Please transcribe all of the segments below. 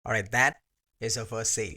Alright, that is our first sale.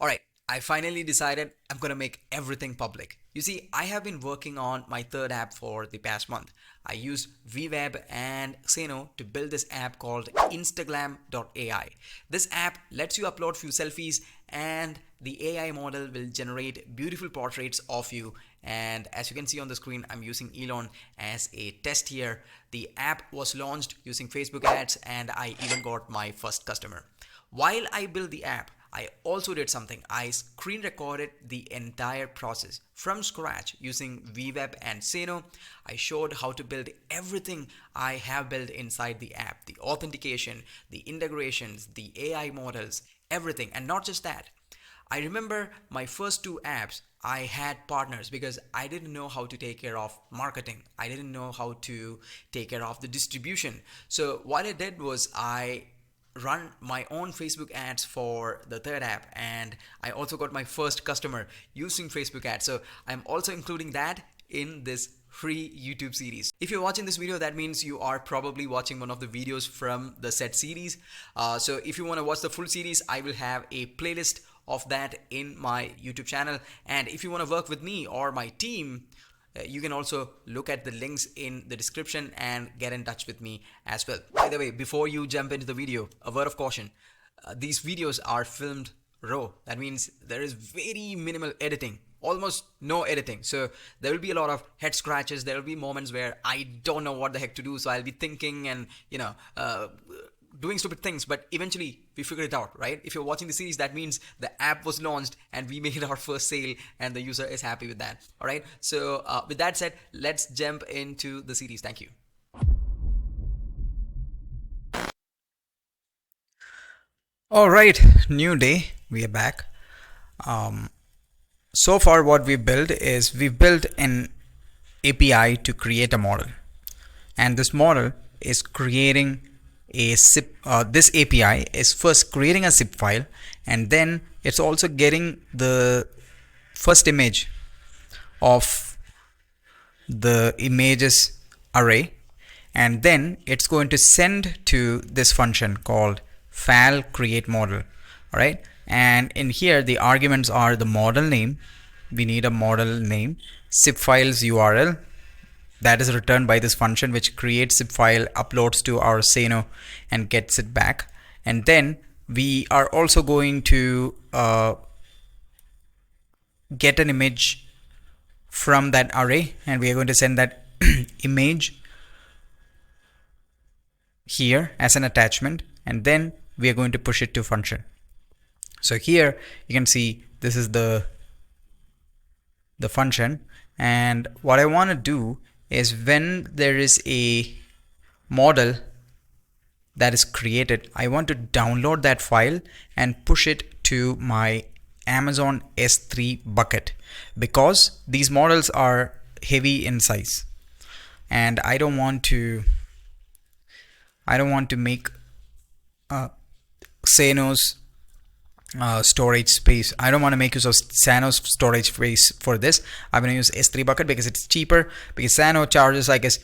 Alright, I finally decided I'm gonna make everything public. You see, I have been working on my third app for the past month. I used Weweb and Xano to build this app called Instagram.ai. This app lets you upload few selfies and the AI model will generate beautiful portraits of you. And as you can see on the screen, I'm using Elon as a test here. The app was launched using Facebook ads and I even got my first customer. While I built the app, I also did something. I screen recorded the entire process from scratch using Weweb and Xano. I showed how to build everything I have built inside the app, the authentication, the integrations, the AI models, everything. And not just that. I remember my first two apps, I had partners because I didn't know how to take care of marketing. I didn't know how to take care of the distribution. So what I did was I run my own Facebook ads for the third app, and I also got my first customer using Facebook ads. So I'm also including that in this free YouTube series. If you're watching this video, that means you are probably watching one of the videos from the said series. So if you want to watch the full series, I will have a playlist of that in my YouTube channel. And if you want to work with me or my team, you can also look at the links in the description and get in touch with me as well. By the way, before you jump into the video, a word of caution. These videos are filmed raw. That means there is very minimal editing, almost no editing. So there will be a lot of head scratches. There will be moments where I don't know what the heck to do. So I'll be thinking and, doing stupid things, but eventually we figure it out, right? If you're watching the series, that means the app was launched and we made our first sale and the user is happy with that. All right. So with that said, let's jump into the series. Thank you. All right, new day. We are back. So far what we built is we built an API to create a model, and this model is creating a zip. This API is first creating a zip file, and then it's also getting the first image of the images array, and then it's going to send to this function called fal create model. All right, and in here the arguments are the model name. We need a model name, zip files URL, that is returned by this function which creates zip file, uploads to our Xano and gets it back. And then we are also going to get an image from that array, and we are going to send that image here as an attachment, and then we are going to push it to function. So here you can see this is the function, and what I want to do is when there is a model that is created, I want to download that file and push it to my Amazon S3 bucket, because these models are heavy in size and I don't want to make Xano's storage space. I don't want to make use of Xano's storage space for this. I'm going to use S3 bucket because it's cheaper, because Xano charges, I guess,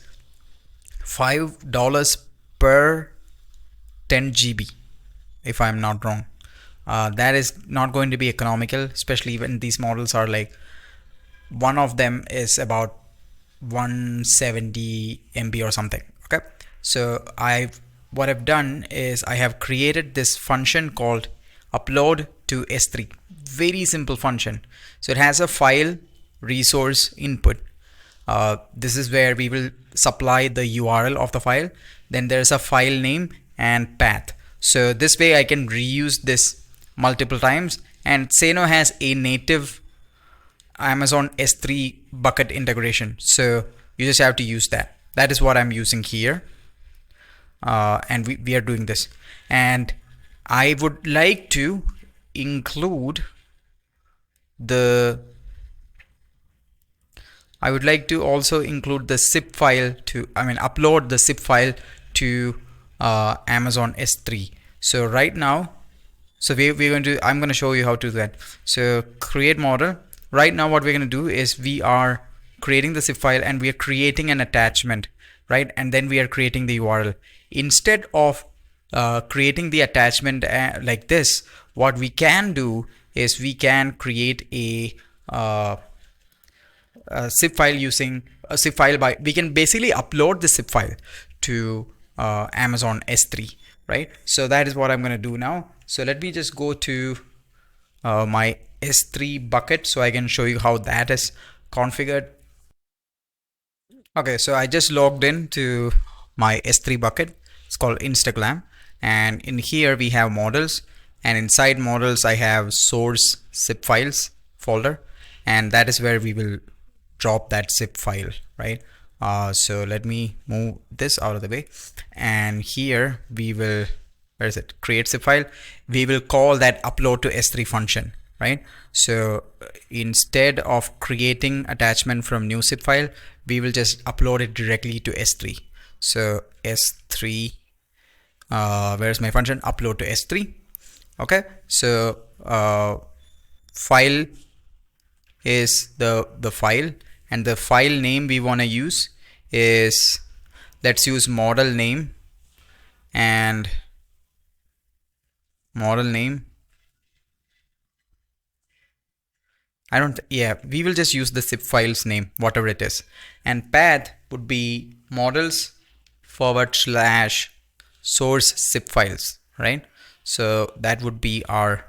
$5 per 10 GB if I'm not wrong. That is not going to be economical, especially when these models are like, one of them is about 170 MB or something. Okay, so what I've done is I have created this function called upload to S3. Very simple function. So it has a file resource input. This is where we will supply the URL of the file. Then there's a file name and path. So this way I can reuse this multiple times, and Xano has a native Amazon S3 bucket integration. So you just have to use that. That is what I'm using here. And we are doing this. And I would like to include I would like to also include the zip file upload the zip file to Amazon S3. So right now, I'm going to show you how to do that. So create model. Right now what we're going to do is we are creating the zip file and we are creating an attachment, right? And then we are creating the URL. Instead of creating the attachment like this, what we can do is we can create a zip file using a zip file by we can basically upload the zip file to Amazon S3, right? So that is what I'm going to do now. So let me just go to my S3 bucket so I can show you how that is configured. Okay, so I just logged in to my S3 bucket. It's called Instagram, and in here we have models, and inside models I have source zip files folder, and that is where we will drop that zip file, right? So let me move this out of the way, and here we will, where is it, create zip file. We will call that upload to S3 function, right? So instead of creating attachment from new zip file, we will just upload it directly to S3. So S3, where's my function? Upload to S3. Okay, so file is the file, and the file name we want to use is, let's use model name, and model name, we will just use the zip file's name, whatever it is, and path would be models / source zip files, right? So that would be our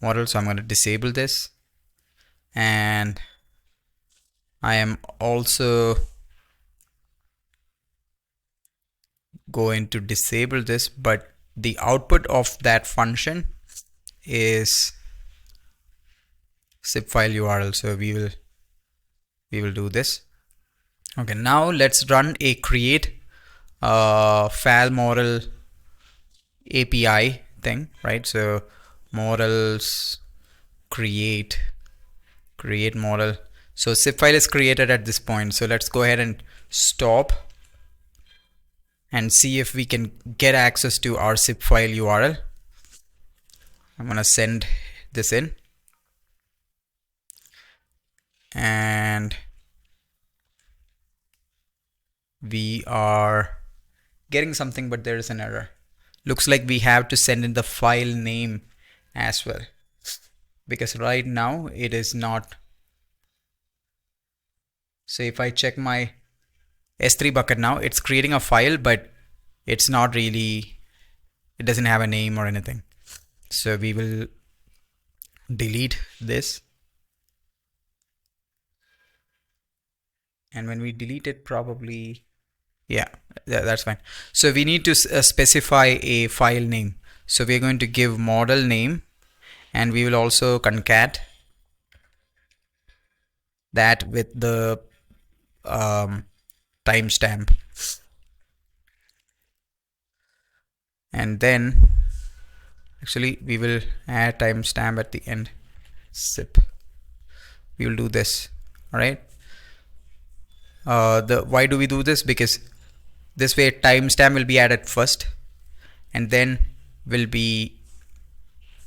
model. So I'm going to disable this, and I am also going to disable this, but the output of that function is zip file URL. So we will do this. Okay, now let's run a create file model API thing, right? So models create model. So zip file is created at this point. So let's go ahead and stop and see if we can get access to our zip file URL. I'm gonna send this in, and we are getting something, but there is an error. Looks like we have to send in the file name as well, because right now it is not. So if I check my S3 bucket now, it's creating a file, but it's not really, it doesn't have a name or anything. So we will delete this, and when we delete it, probably, yeah, that's fine. So we need to specify a file name. So we're going to give model name, and we will also concat that with the timestamp, and then actually we will add timestamp at the end. Zip, we will do this. All right, why do we do this? Because this way timestamp will be added first, and then will be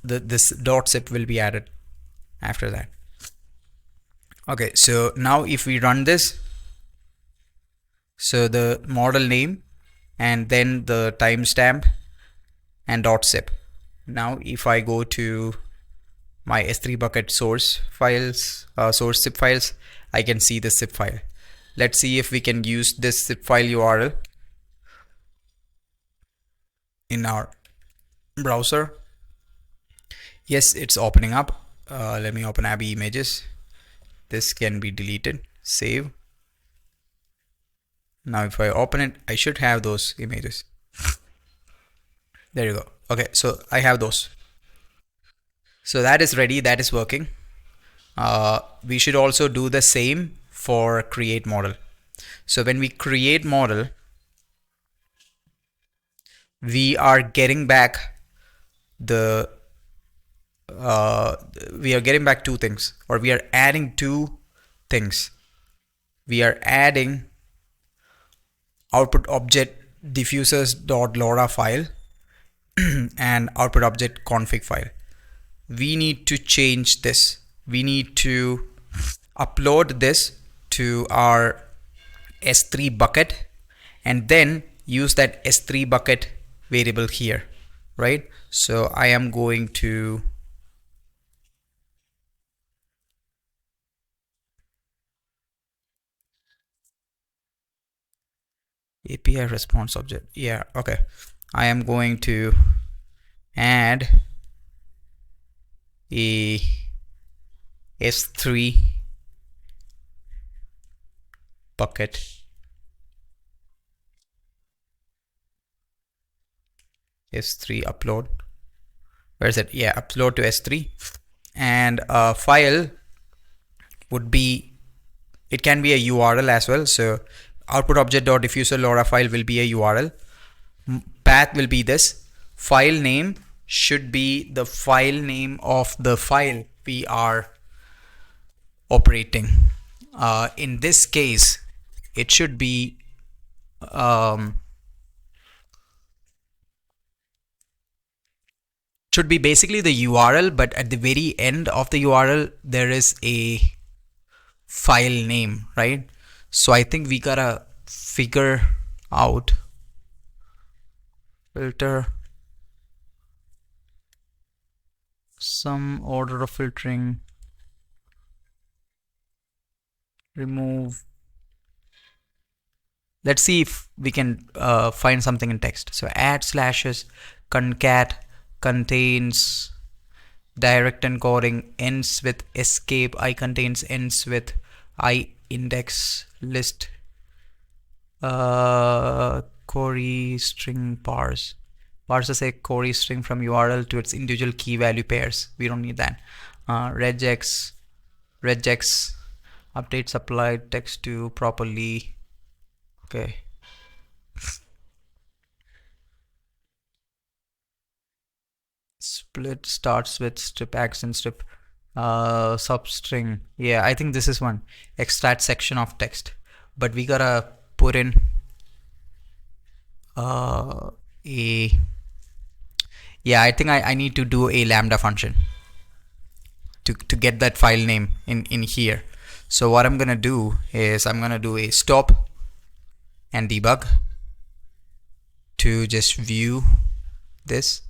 this dot zip will be added after that. Okay, so now if we run this, so the model name and then the timestamp and dot zip. Now if I go to my S3 bucket source files, source zip files, I can see the zip file. Let's see if we can use this zip file URL in our browser. Yes, it's opening up. Let me open Abby images. This can be deleted. Save. Now if I open it, I should have those images. There you go. Okay, so I have those. So that is ready, that is working. We should also do the same for create model. So when we create model, we are getting back the we are getting back two things, or we are adding two things. We are adding output object diffusers.lora file and output object config file. We need to change this. We need to upload this to our S3 bucket, and then use that S3 bucket variable here, right? So I am going to API response object. Yeah, okay. I am going to add a S3 bucket S3 upload. Where is it? Yeah, upload to S3. And a file would be, it can be a URL as well. So output object.diffuser LoRa file will be a URL. Path will be this. File name should be the file name of the file we are operating. In this case, it should be basically the URL, but at the very end of the URL there is a file name, right? So I think we gotta figure out filter some order of filtering, remove. Let's see if we can find something in text. So add slashes, concat contains direct encoding, ends with escape, I contains ends with I index list, query string parse. Parses a query string from URL to its individual key value pairs. We don't need that. Regex updates applied text to properly. Okay. Split starts with strip accent strip substring. Yeah, I think this is one. Extract section of text. But we gotta put in a yeah, I think I need to do a lambda function to get that file name in here. So what I'm gonna do is I'm gonna do a stop and debug to just view this,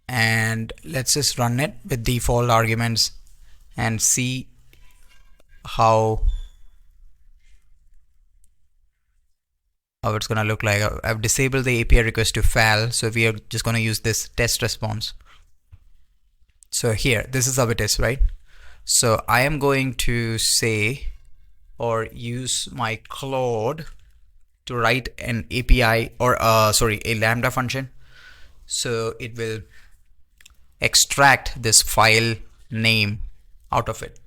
and let's just run it with default arguments and see how it's gonna look like. I've disabled the API request to fal, so we are just gonna use this test response. So here, this is how it is, right? So I am going to say or use my Claude to write an API or a lambda function. So it will extract this file name out of it.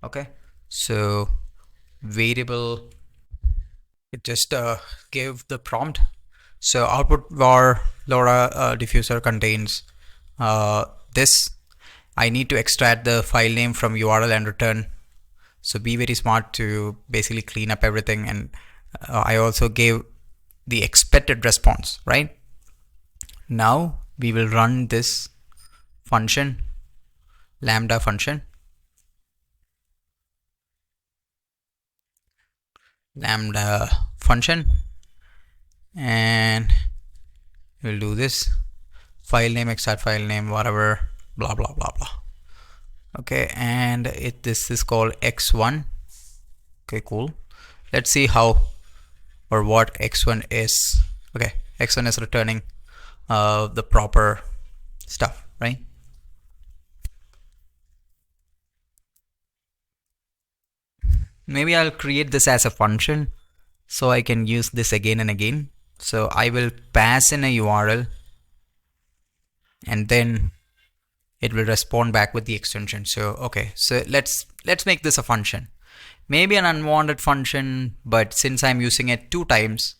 Okay, so variable, it just gave the prompt. So output var LoRa diffuser contains this. I need to extract the file name from URL and return. So be very smart to basically clean up everything. And I also gave the expected response, right? Now we will run this function, lambda function, and we'll do this file name, extract file name, whatever, blah blah blah blah. Okay, and this is called x1. Okay, cool. Let's see how or what x1 is. Okay, x1 is returning the proper stuff, right? Maybe I'll create this as a function so I can use this again and again. So I will pass in a URL and then it will respond back with the extension. So okay, so let's make this a function, maybe an unwanted function, but since I'm using it 2 times,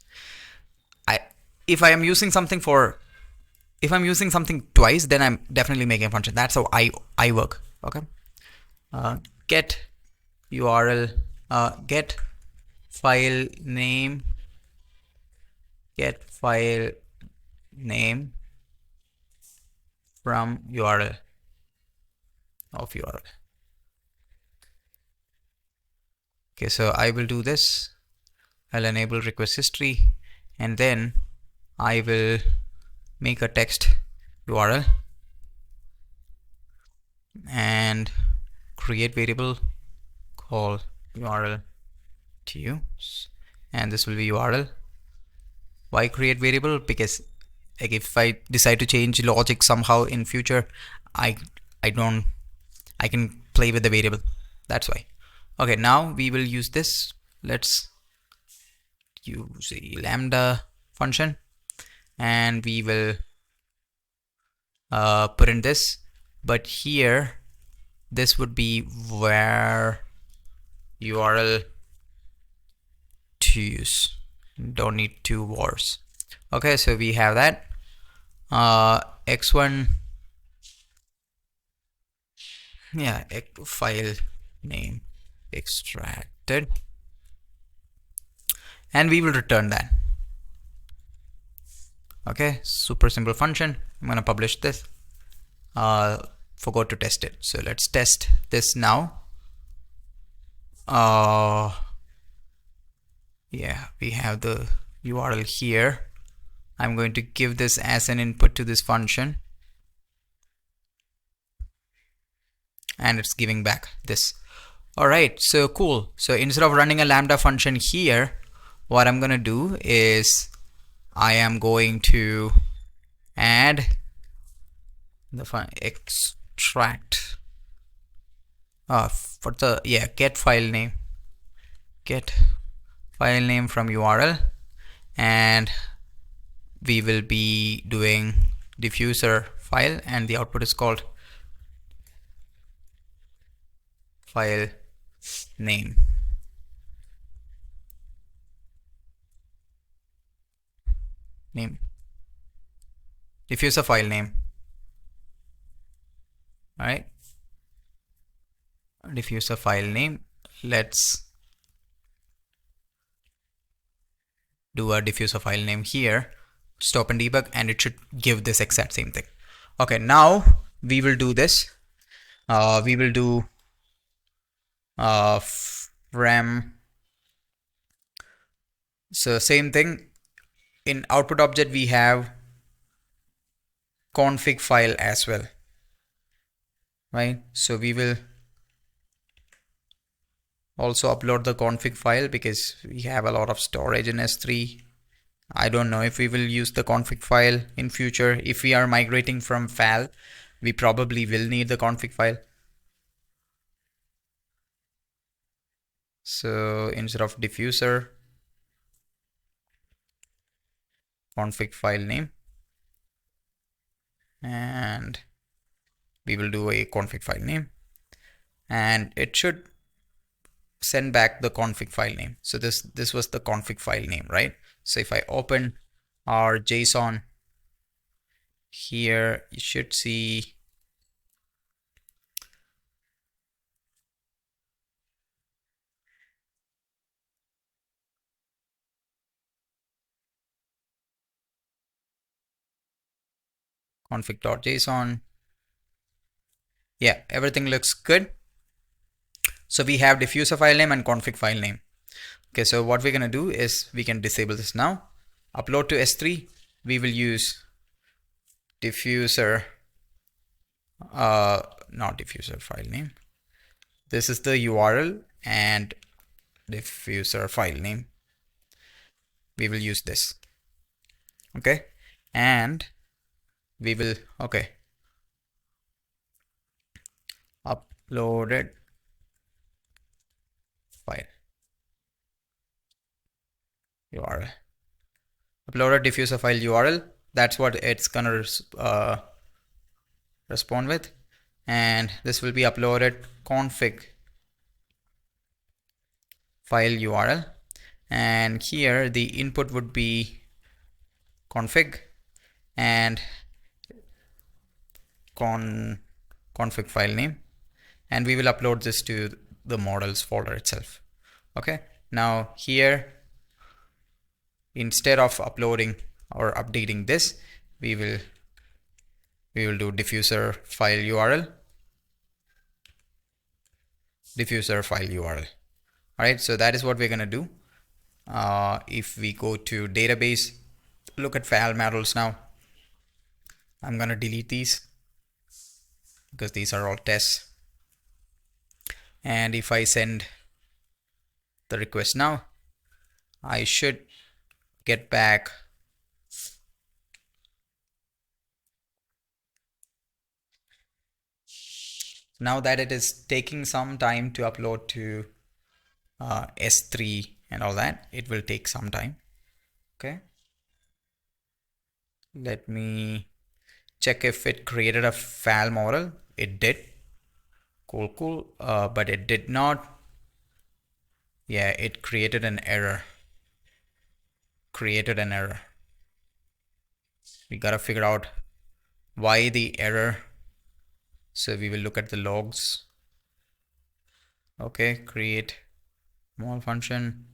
if I'm using something twice, then I'm definitely making a function. That's how I work. Okay, get URL, get file name from URL of URL. Okay, so I will do this. I'll enable request history, and then I will make a text URL and create variable called URL to use, and this will be URL. Why create variable? Because like if I decide to change logic somehow in future, I don't I can play with the variable. That's why. Okay, now we will use this. Let's use a lambda function and we will put in this, but here this would be where URL to use. Don't need two wars. Okay, so we have that. X1, yeah, file name extracted, and we will return that. Okay, super simple function. I'm gonna publish this. Forgot to test it, so let's test this now. Yeah, we have the URL here. I'm going to give this as an input to this function, and it's giving back this. Alright, so cool. So instead of running a lambda function here, what I'm gonna do is I am going to add the extract for the get file name from URL, and we will be doing diffuser file, and the output is called file name. Diffuser file name. All right, diffuser file name. Let's do a diffuser file name here. Stop and debug, and it should give this exact same thing. Okay, now we will do this. We will do from, so same thing. In output object we have config file as well, right? So we will also upload the config file because we have a lot of storage in S3. I don't know if we will use the config file in future. If we are migrating from FAL, we probably will need the config file. So instead of diffuser, config file name, and we will do a config file name, and it should send back the config file name. So this was the config file name, right? So if I open our JSON here, you should see config.json. Yeah, everything looks good. So we have diffuser file name and config file name. Okay, so what we're gonna do is we can disable this now. Upload to S3. We will use diffuser, not diffuser file name. This is the URL and diffuser file name. We will use this. Okay, and we will uploaded file URL. Uploaded diffuser file URL. That's what it's gonna respond with, and this will be uploaded config file URL, and here the input would be config and config file name, and we will upload this to the models folder itself. Okay, now here instead of uploading or updating this, we will do diffuser file URL, diffuser file URL. All right, so that is what we're going to do. If we go to database, look at file models now. I'm gonna delete these because these are all tests. And if I send the request now, I should get back now that it is taking some time to upload to S3 and all that. It will take some time. Okay, let me check if it created a file model. It did. Cool. But it did not. Yeah, it created an error. We gotta figure out why the error. So we will look at the logs. Okay, create small function.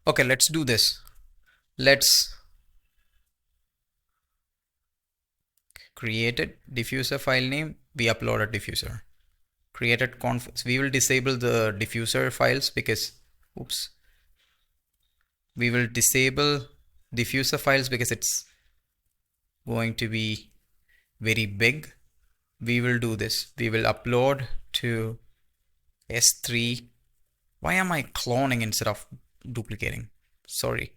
Okay, let's do this. Let's create it. Diffuser file name. We upload a diffuser. Created conf. We will disable the diffuser files because, oops. We will disable diffuser files because it's going to be very big. We will do this. We will upload to S3. Why am I cloning instead of duplicating? Sorry.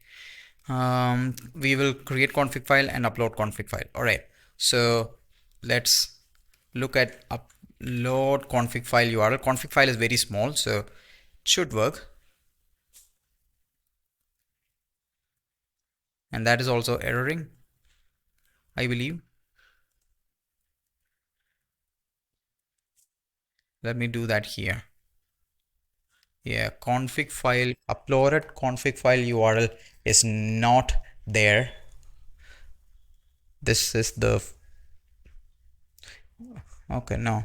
We will create config file and upload config file. All right. So let's look at upload config file URL. Config file is very small, so it should work. And that is also erroring, I believe. Let me do that here. Yeah, config file, uploaded config file URL is not there. This is the, okay, no.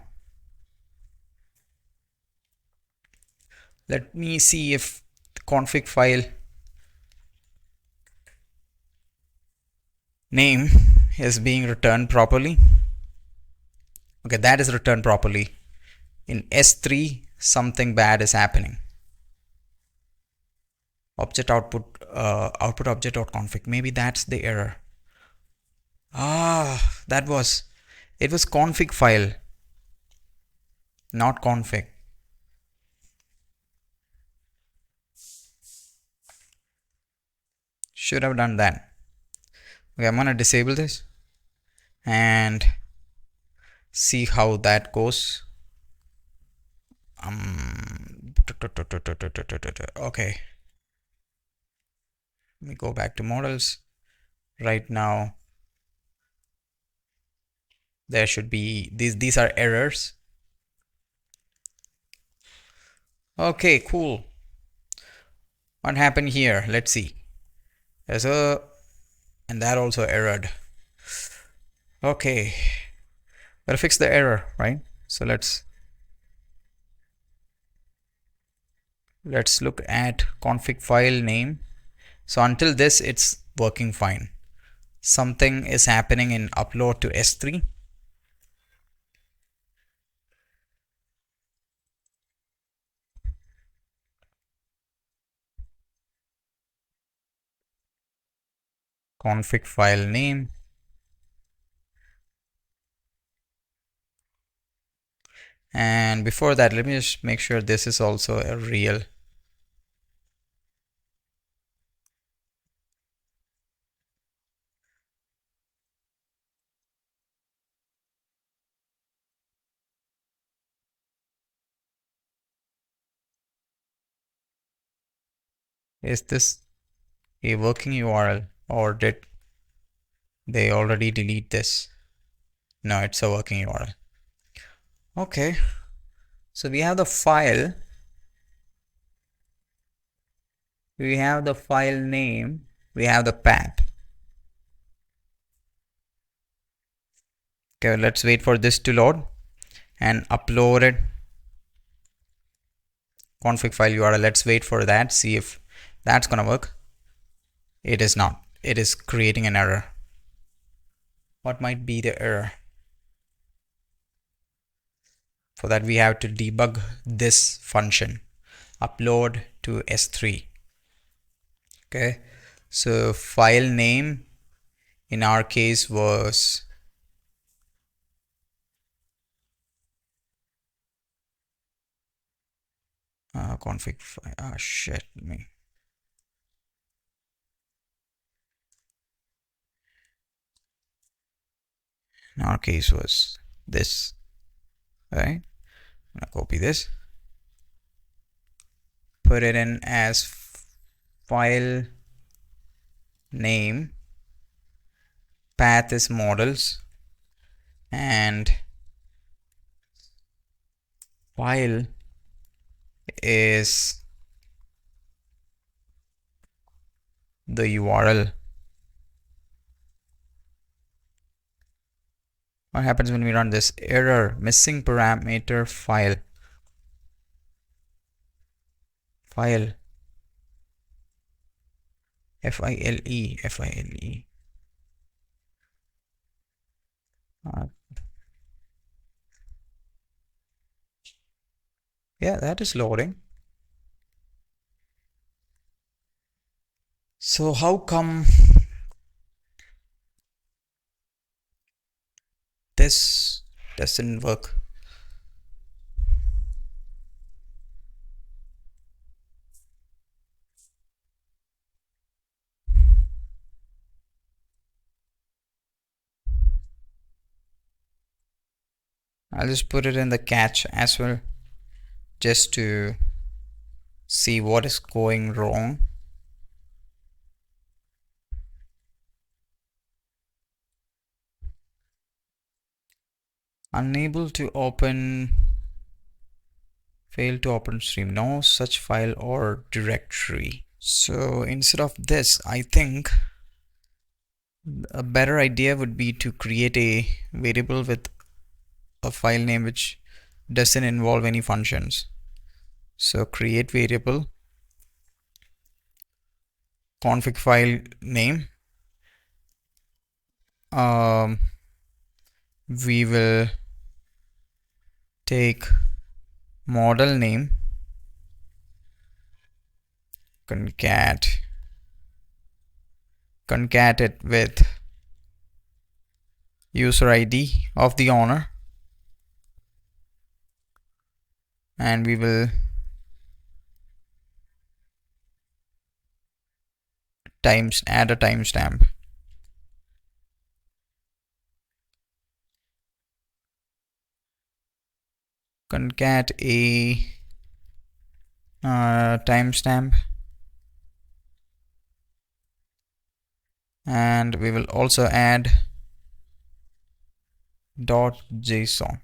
Let me see if config file name is being returned properly. Okay, that is returned properly. In S3, something bad is happening. Object output object.config. Maybe that's the error. It was config file, not config. Should have done that. Okay, I'm gonna disable this and see how that goes. Okay, let me go back to models. Right now there should be these are errors. Okay, cool. What happened here? Let's see. There's a, and that also errored. Okay, gotta fix the error, right? So let's look at config file name. So until this, it's working fine. Something is happening in upload to S3. Config file name. And before that, let me just make sure this is also a real. Is this a working URL or did they already delete this? No, it's a working URL. Okay, so we have the file. We have the file name. We have the path. Okay, let's wait for this to load and upload it. Config file URL. Let's wait for that. See if that's gonna work. It is not. It is creating an error. What might be the error? For that, we have to debug this function, upload to S3. Okay, so file name in our case was config file. Ah, shit me. In our case was this. Right, I'm gonna copy this, put it in as file name, path is models, and file is the URL. What happens when we run this? Error, missing parameter file. File, F-I-L-E, F-I-L-E. Yeah, that is loading. So how come this doesn't work? I'll just put it in the catch as well, just to see what is going wrong. Unable to open, fail to open stream, no such file or directory. So instead of this, I think a better idea would be to create a variable with a file name which doesn't involve any functions. So create variable, config file name, we will take model name, concat it with user ID of the owner, and we will add a timestamp. Concat a timestamp, and we will also add .json.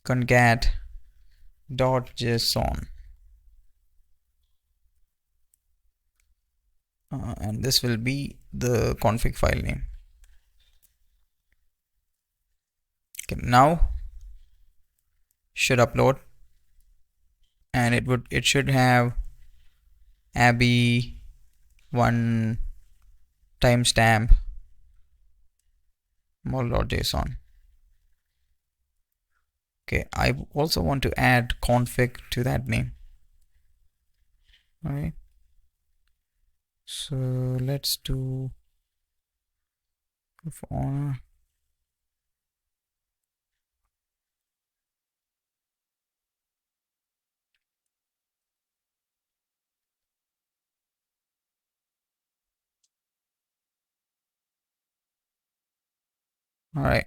Concat .json, and this will be the config file name. Okay, now should upload, and it should have Abby one timestamp model.json. Okay, I also want to add config to that name. All right, so let's do owner. All right,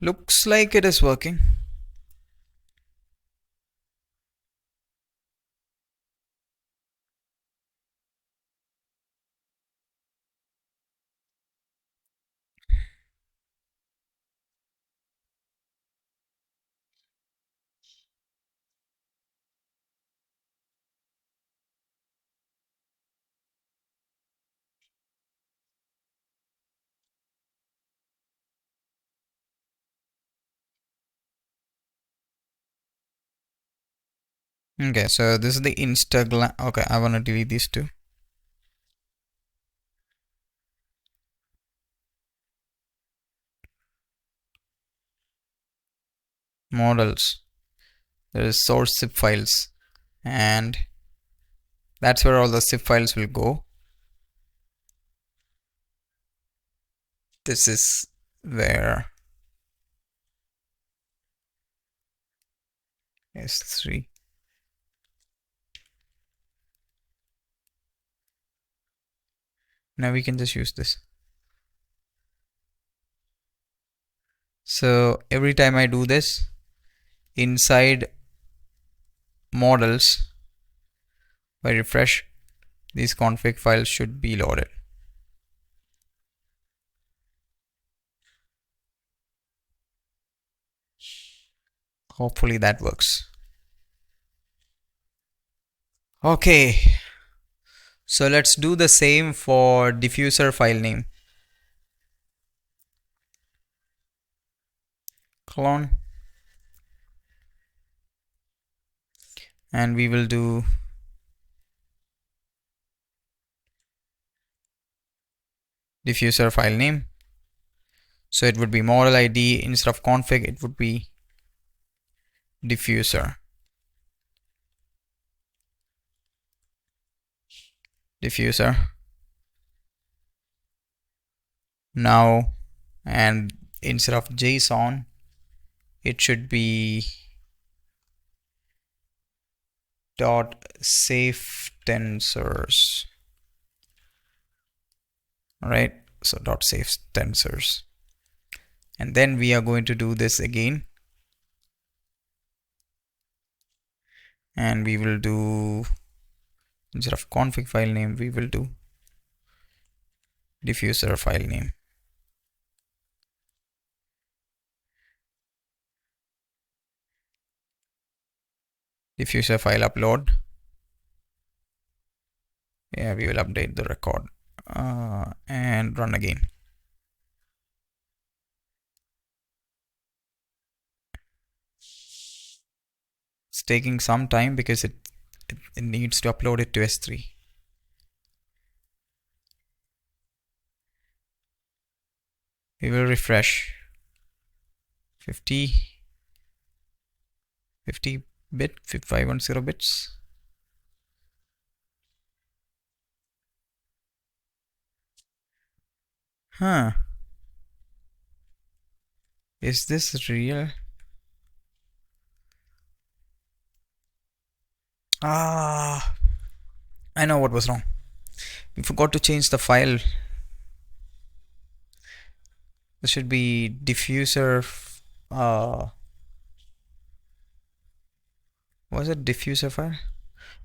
looks like it is working. Okay, so this is the Instagram. Okay, I want to delete these two. models. There is source zip files, and that's where all the zip files will go. This is where S3. Now we can just use this. So every time I do this, inside models, if I refresh, these config files should be loaded. Hopefully that works. Okay, so let's do the same for diffuser file name. Clone, and we will do diffuser file name. So it would be model ID. Instead of config, it would be diffuser. Diffuser. Now, and instead of JSON, it should be dot safe tensors. All right, so dot safe tensors. And then we are going to do this again. And we will do, instead of config file name, we will do diffuser file name. Diffuser file upload. Yeah, we will update the record and run again. It's taking some time because it needs to upload it to S3. We will refresh. 50 bit 510 bits. Huh, is this real? I know what was wrong. We forgot to change the file. This should be diffuser was it diffuser file?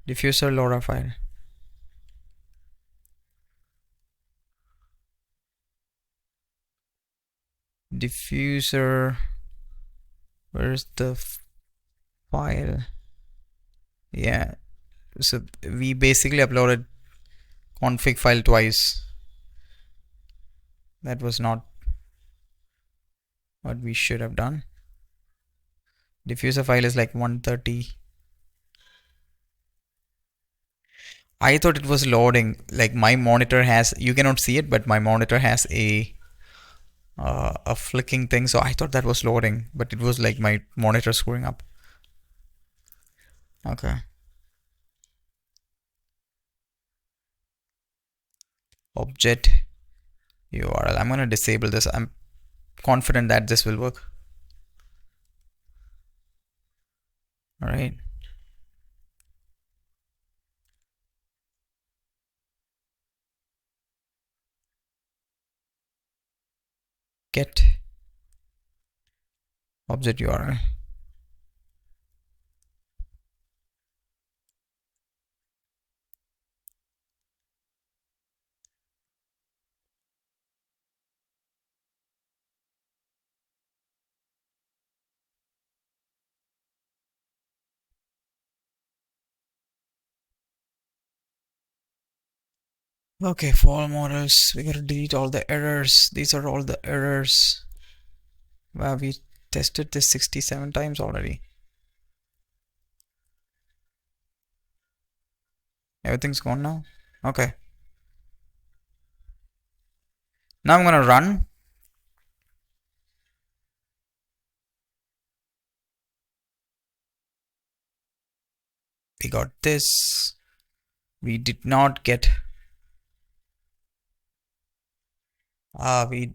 Diffuser LoRa file. Diffuser, where's the file? Yeah, so we basically uploaded config file twice. That was not what we should have done. Diffuser file is like 130. I thought it was loading. Like my monitor has, you cannot see it, but my monitor has a flicking thing. So I thought that was loading, but it was like my monitor screwing up. Okay. Object URL. I'm gonna disable this. I'm confident that this will work. All right. Get object URL. Okay, for all models, we gotta delete all the errors. These are all the errors. Wow, we tested this 67 times already. Everything's gone now? Okay. Now I'm gonna run. we got this. We did not get we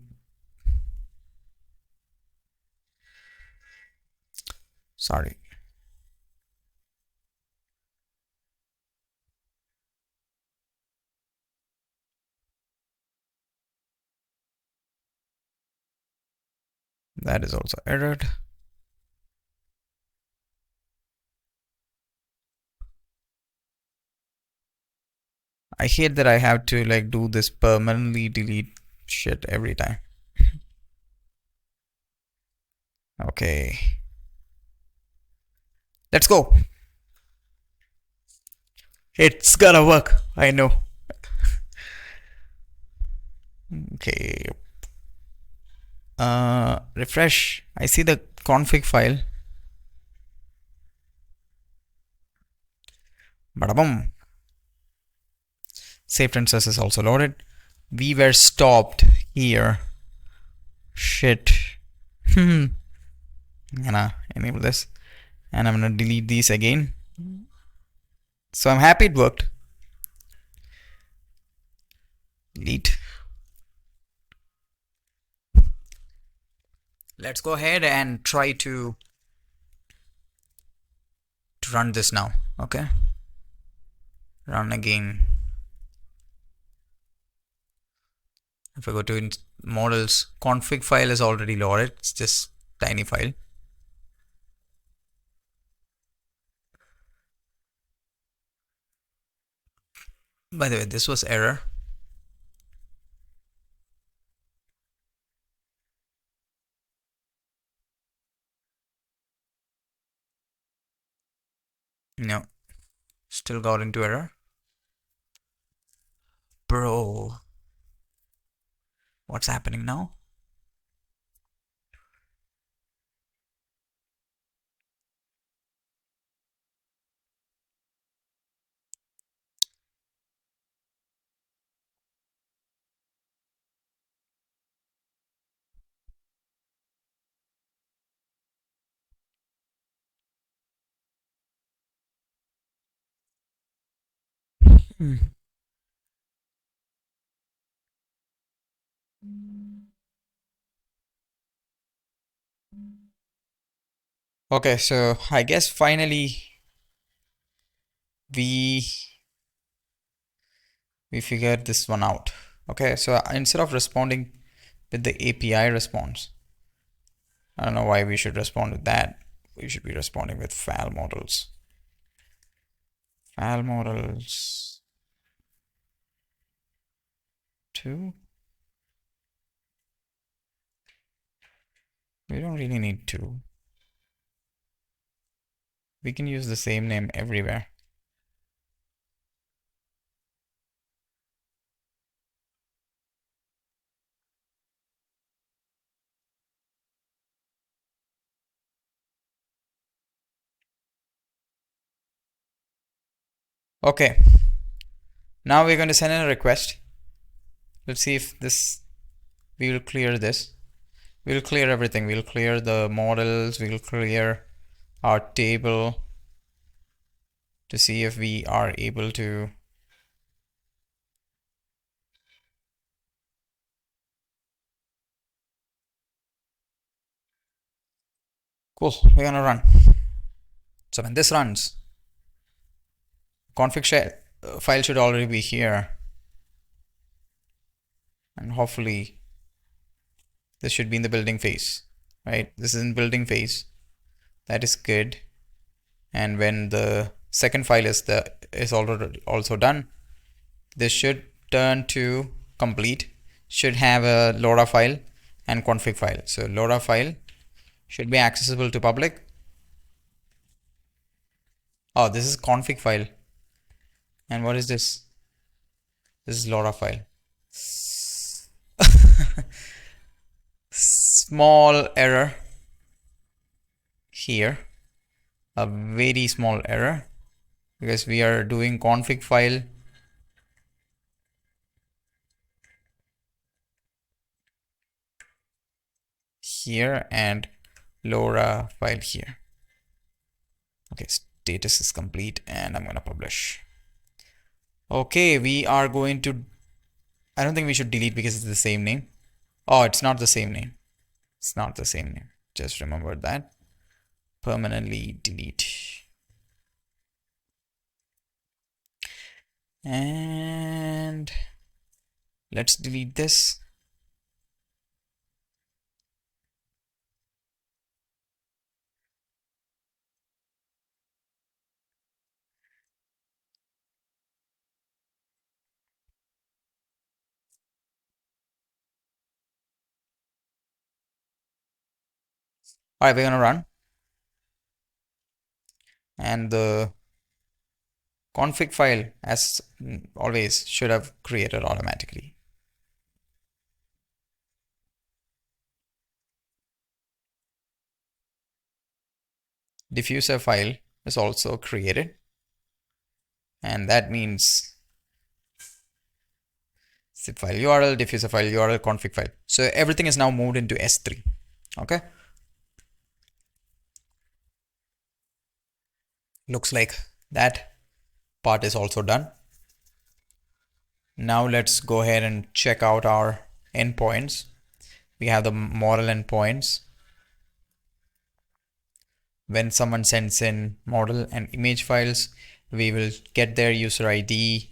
sorry. That is also errored. I hate that I have to like do this permanently delete shit every time. Okay. Let's go. It's gonna work. I know. Okay. Refresh. I see the config file. Badabum. Save princess is also loaded. We were stopped here. Shit. I'm gonna enable this and I'm gonna delete these again. So I'm happy it worked. Delete. Let's go ahead and try to run this now. Okay. Run again. If I go to models, config file is already loaded. It's this tiny file. By the way, this was error. No, still got into error. Bro, what's happening now? Hmm. Okay, so I guess finally we figured this one out. Okay, so instead of responding with the API response, I don't know why we should respond with that. We should be responding with file models. File models 2. We don't really need to. We can use the same name everywhere. Okay, now we're going to send in a request. Let's see if this, we will clear this. We'll clear everything. We'll clear the models. We'll clear our table to see if we are able to cool. We're gonna run. So when this runs, config file should already be here, and hopefully this should be in the building phase, right? This is in building phase. That is good. And when the second file is already also done, this should turn to complete. Should have a LoRa file and config file. So LoRa file should be accessible to public. Oh, this is config file. And what is this? This is LoRa file. Small error here. A very small error because we are doing config file here and LoRa file here. Okay, status is complete, and I'm gonna publish. Okay, we are going to, I don't think we should delete because it's the same name. Oh, it's not the same name. It's not the same name. Just remember that. Permanently delete. And let's delete this. All right, we're gonna run, and the config file, as always, should have created automatically. Diffuser file is also created, and that means zip file URL, diffuser file URL, config file. So everything is now moved into S3. Okay. Looks like that part is also done. Now let's go ahead and check out our endpoints. We have the model endpoints. When someone sends in model and image files, we will get their user ID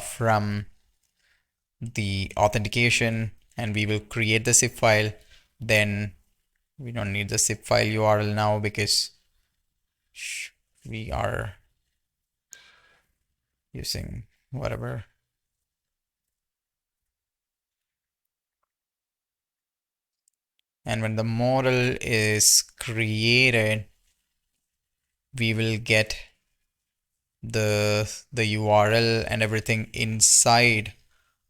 from the authentication, and we will create the zip file. Then we don't need the zip file URL now because we are using whatever. And when the model is created, we will get the URL and everything inside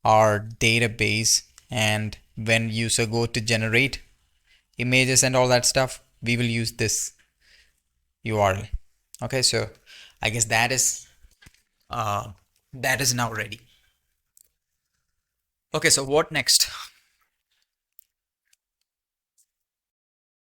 our database. And when user go to generate images and all that stuff, we will use this URL. Okay, so I guess that is now ready. Okay, so what next?